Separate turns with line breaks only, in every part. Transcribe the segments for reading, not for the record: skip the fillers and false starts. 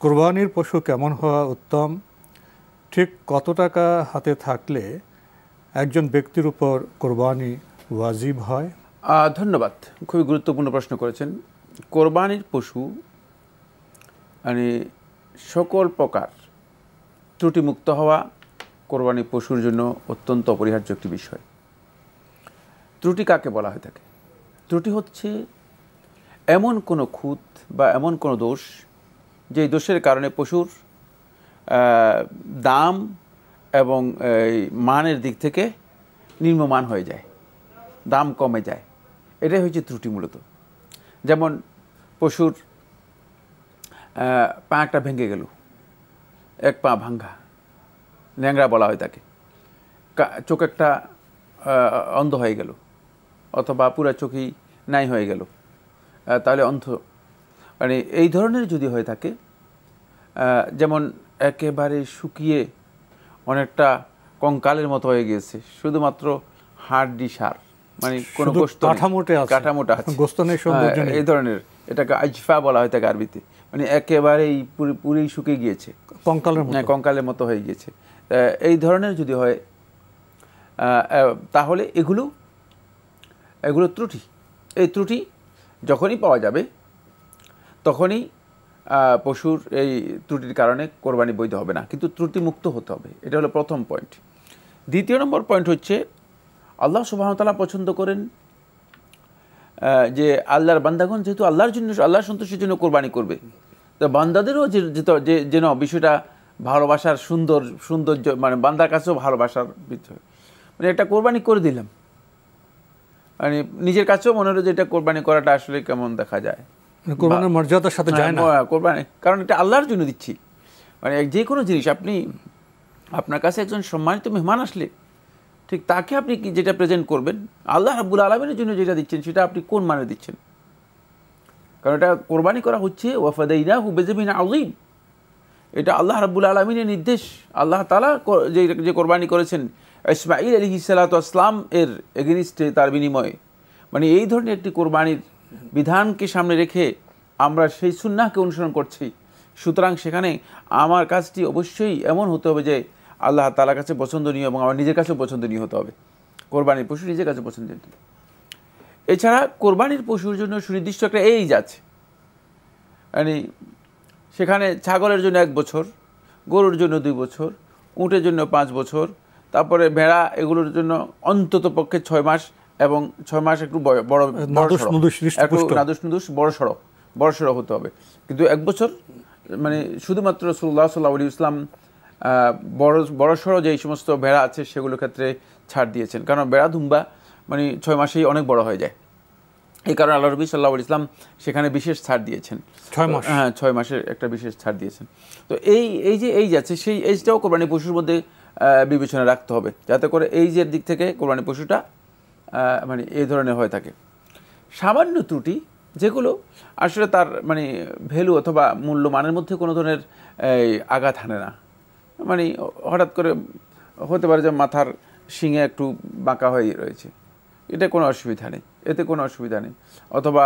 কোরবানির পশু কেমন হওয়া উত্তম, ঠিক কত টাকা হাতে থাকলে একজন ব্যক্তির উপর কোরবানি ওয়াজিব হয়?
ধন্যবাদ, খুবই গুরুত্বপূর্ণ প্রশ্ন করেছেন। কোরবানির পশু মানে সকল প্রকার ত্রুটিমুক্ত হওয়া কোরবানির পশুর জন্য অত্যন্ত অপরিহার্য একটি বিষয়। ত্রুটি কাকে বলা হয়ে থাকে? ত্রুটি হচ্ছে এমন কোনো খুঁত বা এমন কোনো দোষ, যেই দোষের কারণে পশুর দাম এবং মানের দিক থেকে নিম্নমান হয়ে যায়, দাম কমে যায়। এটাই হচ্ছে ত্রুটি মূলত। যেমন পশুর পা একটা ভেঙে গেল, এক পা ভাঙ্গা, ন্যাংরা বলা হয় তাকে। চোখ একটা অন্ধ হয়ে গেল, অথবা পুরা চোখই নাই হয়ে গেল, তাহলে অন্ধ। মানে এই ধরনের যদি হয়ে থাকে, যেমন একেবারে শুকিয়ে অনেকটা কঙ্কালের মতো হয়ে গিয়েছে, শুধুমাত্র হাড়ডি সার, মানে কোনো কাঠামোটা আছে, এই ধরনের, এটাকে আজফা বলা হয় থাকে আরবিতে। মানে একেবারেই পুরি শুকিয়ে গিয়েছে, কঙ্কালের মতো হয়ে গিয়েছে। এই ধরনের যদি হয়, তাহলে এগুলো ত্রুটি। এই ত্রুটি যখনই পাওয়া যাবে তখনই পশুর এই ত্রুটির কারণে কোরবানি বৈধ হবে না, কিন্তু ত্রুটি মুক্ত হতে হবে। এটা হলো প্রথম পয়েন্ট। দ্বিতীয় নম্বর পয়েন্ট হচ্ছে, আল্লাহ সুবহানাহু ওয়া তাআলা পছন্দ করেন যে আল্লাহর বান্দাগণ যেহেতু আল্লাহর জন্য, আল্লাহর সন্তুষ্টির জন্য কোরবানি করবে, তো বান্দাদেরও যেন বিষয়টা ভালোবাসার সৌন্দর্য, মানে বান্দার কাছেও ভালোবাসার বিষয়। মানে একটা কোরবানি করে দিলাম, মানে নিজের কাছেও মনে হলো যে এটা কোরবানি করাটা আসলে কেমন দেখা যায়,
কোরবানির মর্যাদার সাথে যায় না
কোরবানি, কারণ এটা আল্লাহর জন্য দিচ্ছি। মানে যে কোনো জিনিস, আপনি আপনার কাছে একজন সম্মানিত মেহমান আসলে ঠিক তাকে আপনি যেটা প্রেজেন্ট করবেন, আল্লাহ রাব্বুল আলামিনের জন্য যেটা দিচ্ছেন, সেটা আপনি কোন মানে দিচ্ছেন? কারণ এটা কোরবানি করা হচ্ছে ওয়াফাদাইনাহু বিযিবহিন আযীম, এটা আল্লাহ রাব্বুল আলামিনের নির্দেশ। আল্লাহ তাআলা যে কোরবানি করেছেন ইসমাঈল আলাইহিস সালাতু ওয়াস সালাম এর এগেইনস্টে, তার বিনিময়ে, মানে এই ধরনের একটি কোরবানির বিধানকে সামনে রেখে আমরা সেই সুন্নাহকে অনুসরণ করছি। সুতরাং সেখানে আমার কাজটি অবশ্যই এমন হতে হবে যে আল্লাহ তাআলার কাছে পছন্দনীয় এবং আমার নিজের কাছেও পছন্দনীয় হতে হবে। কোরবানির পশু নিজের কাছে পছন্দনীয়। এছাড়া কোরবানির পশুর জন্য সুনির্দিষ্ট একটা এইজ আছে, মানে সেখানে ছাগলের জন্য 1 বছর, গরুর জন্য 2 বছর, উটের জন্য 5 বছর, তারপরে ভেড়া, এগুলোর জন্য অন্তত পক্ষে 6 মাস, এবং 6 মাস একটু বড় বড়সড় হতে হবে। কিন্তু 1 বছর মানে শুধুমাত্র রাসূলুল্লাহ সাল্লাল্লাহু আলাইহি ওয়াসাল্লাম বড়সড় যেই সমস্ত ভেড়া আছে সেগুলোর ক্ষেত্রে ছাড় দিয়েছেন, কারণ ভেড়া দুম্বা মানে 6 মাসেই অনেক বড় হয়ে যায়। এই কারণে আল্লাহ নবী সাল্লাল্লাহু আলাইহি ওয়াসাল্লাম সেখানে বিশেষ ছাড় দিয়েছেন,
6 মাস।
হ্যাঁ, 6 মাসের একটা বিশেষ ছাড় দিয়েছেন। তো এই যে এইজ আছে, সেই এইজটাও কোরবানি পশুর মধ্যে বিবেচনা রাখতে হবে, যাতে করে এইজের দিক থেকে কোরবানি পশুটা মানে এই ধরনের হয়ে থাকে। সামান্য ত্রুটি যেগুলো আসলে তার মানে ভ্যালু অথবা মূল্যমানের মধ্যে কোনো ধরনের আঘাত হানে না, মানে হঠাৎ করে হতে পারে যে মাথার শিঙে একটু বাঁকা হয়ে রয়েছে, এটা কোনো অসুবিধা নেই, এতে কোনো অসুবিধা নেই, অথবা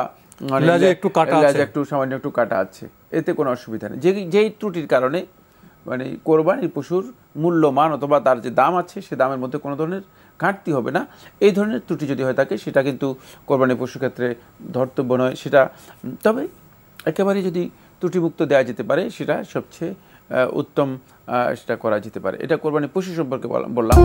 একটু সামান্য একটু কাটা আছে, এতে কোনো অসুবিধা নেই। যেই ত্রুটির কারণে মানে কোরবানির পশুর মূল্যমান অথবা তার যে দাম আছে সে দামের মধ্যে কোনো ধরনের ঘাটতি হবে না, এই ধরনের ত্রুটি যদি হয়ে থাকে সেটা কিন্তু কোরবানির পশুর ক্ষেত্রে ধর্তব্য নয়। সেটা তবে একেবারে যদি ত্রুটিমুক্ত দেওয়া যেতে পারে সেটা সবচেয়ে উত্তম, সেটা করা যেতে পারে। এটা কোরবানির পশু সম্পর্কে বললাম।